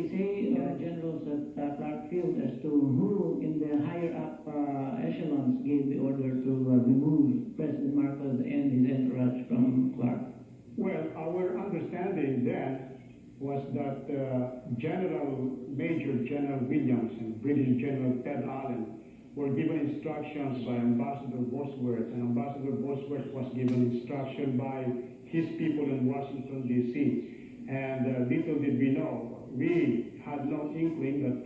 they say, generals at Clark Field, as to who in the higher up echelons gave the order to remove President Marcos and his entourage from Clark? Well, our understanding then was that Major General Williams and British General Ted Allen were given instructions by Ambassador Bosworth, and Ambassador Bosworth was given instruction by his people in Washington, D.C. And little did we know, we had no inkling that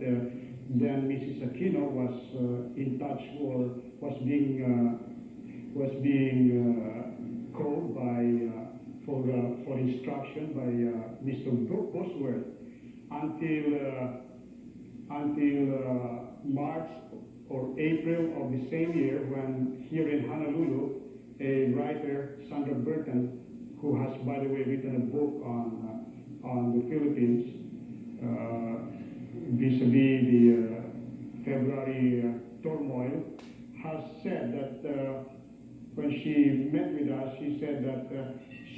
then Mrs. Aquino was in touch or was being called by for instruction by Mr. Bosworth until March or April of the same year, when here in Honolulu, a writer, Sandra Burton, who has, by the way, written a book on the Philippines vis-a-vis the February turmoil, has said that when she met with us, she said that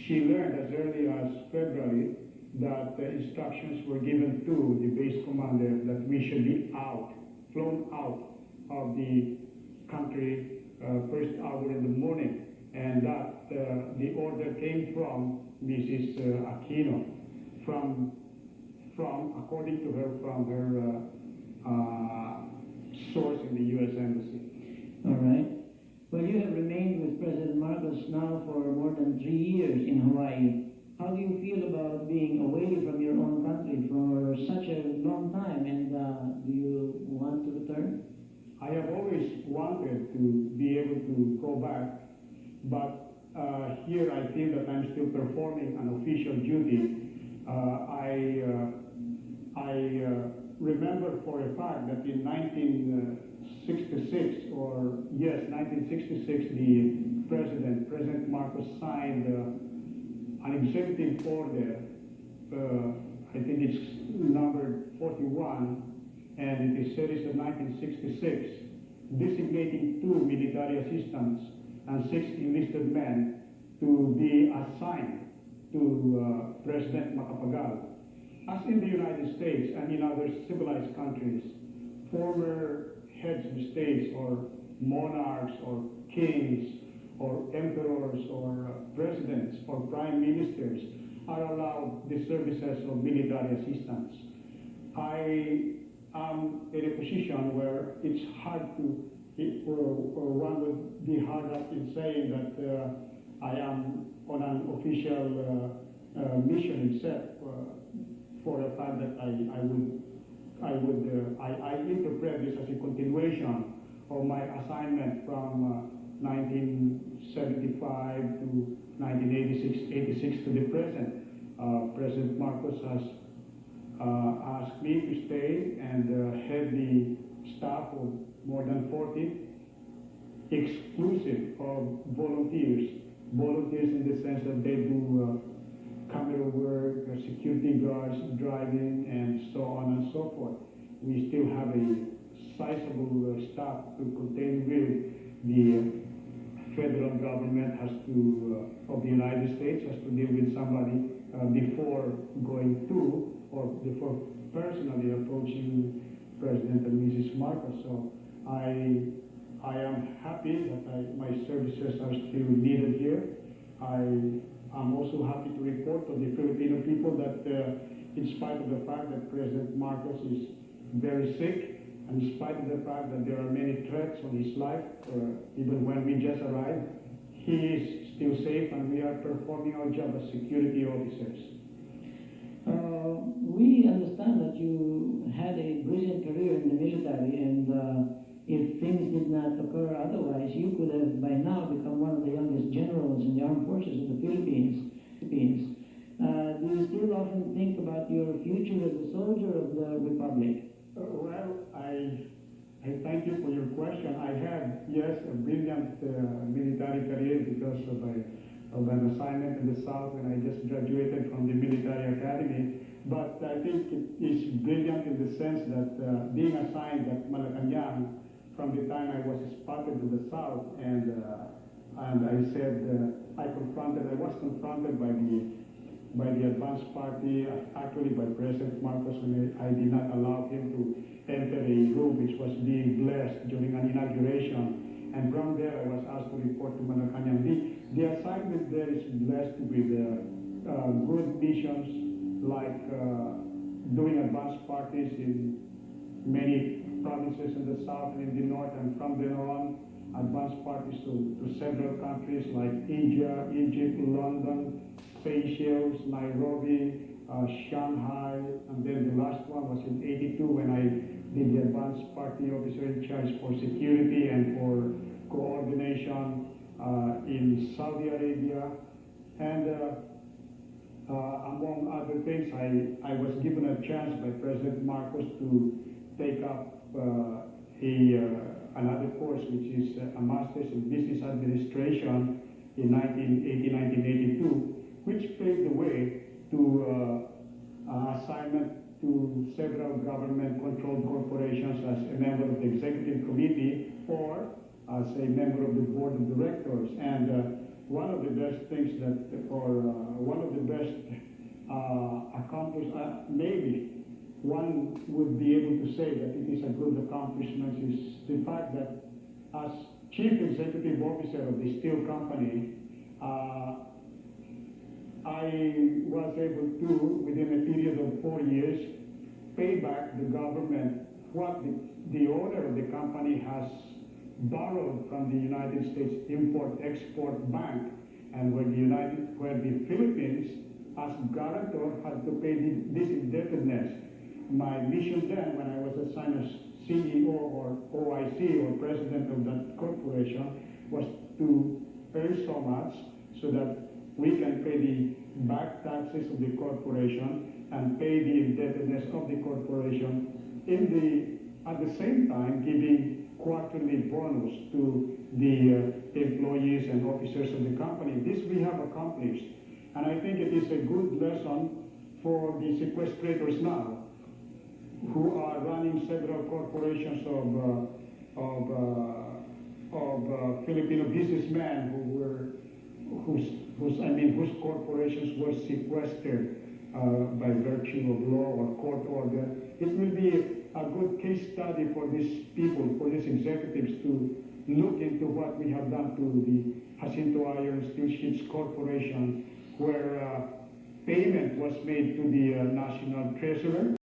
she learned as early as February that instructions were given to the base commander that we should be flown out of the country first hour in the morning, and that the order came from Mrs. Aquino, according to her, from her source in the U.S. Embassy. All right. Well, you have remained with President Marcos now for more than 3 years in Hawaii. How do you feel about being away from your own country for such a long time, and do you want to return? I have always wanted to be able to go back, but here I feel that I'm still performing an official duty. I remember for a fact that in 1966, President Marcos signed an executive order, I think it's numbered 41, and it is series of 1966, designating 2 military assistants and 6 enlisted men to be assigned to President Macapagal. As in the United States and in other civilized countries, former heads of states or monarchs or kings or emperors or presidents or prime ministers are allowed the services of military assistants. I am in a position where it's hard to, or one would be hard up in saying that I am on an official mission, except for the fact that I interpret this as a continuation of my assignment from 1975 to 1986 to the present. President Marcos has asked me to stay and head the staff of more than 40, exclusive of volunteers in the sense that they do camera work, security guards, driving, and so on and so forth. We still have a sizable staff to contend with. The federal government has to, of the United States, has to deal with somebody before going to, or before personally approaching President and Mrs. Marcos. So I am happy that my services are still needed here. I'm also happy to report to the Filipino people that in spite of the fact that President Marcos is very sick, and in spite of the fact that there are many threats on his life, even when we just arrived, he is still safe, and we are performing our job as security officers. We understand that you had a brilliant career in the military, and if things did not occur otherwise, you could have by now become one of the youngest generals in the armed forces of the Philippines. Do you still often think about your future as a soldier of the Republic? Well, I thank you for your question. I had, yes, a brilliant military career because of an assignment in the South, and I just graduated from the military academy. But I think it is brilliant in the sense that being assigned at Malacanang from the time I was spotted in the South, and I said I was confronted by the by the advance party, actually by President Marcos, when I did not allow him to enter a room which was being blessed during an inauguration. And from there, I was asked to report to Malacanang. The assignment there is blessed with good missions, like doing advance parties in many provinces in the south and in the north, and from then on, advance parties to several countries like India, Egypt, London, Seychelles, Nairobi, Shanghai, and then the last one was in '82 when I did the advance party officer in charge for security and for coordination in Saudi Arabia. And among other things, I was given a chance by President Marcos to take up another course, which is a Master's in Business Administration in 1980-1982, which paved the way to assignment to several government-controlled corporations as a member of the executive committee or as a member of the board of directors. And one of the best things that, or one of the best accomplishments, maybe one would be able to say that it is a good accomplishment, is the fact that as chief executive officer of the steel company, I was able to, within a period of 4 years, pay back the government what the owner of the company has borrowed from the United States Import-Export Bank, and where the Philippines, as guarantor, had to pay this indebtedness. My mission then, when I was assigned as CEO or OIC, or president of that corporation, was to earn so much so that we can pay the back taxes of the corporation and pay the indebtedness of the corporation, at the same time giving quarterly bonus to the employees and officers of the company. This we have accomplished, and I think it is a good lesson for the sequestrators now, who are running several corporations of Filipino businessmen whose corporations were sequestered by virtue of law or court order. It will be a good case study for these people, for these executives, to look into what we have done to the Jacinto Iron Steel Sheets Corporation, where payment was made to the National Treasurer.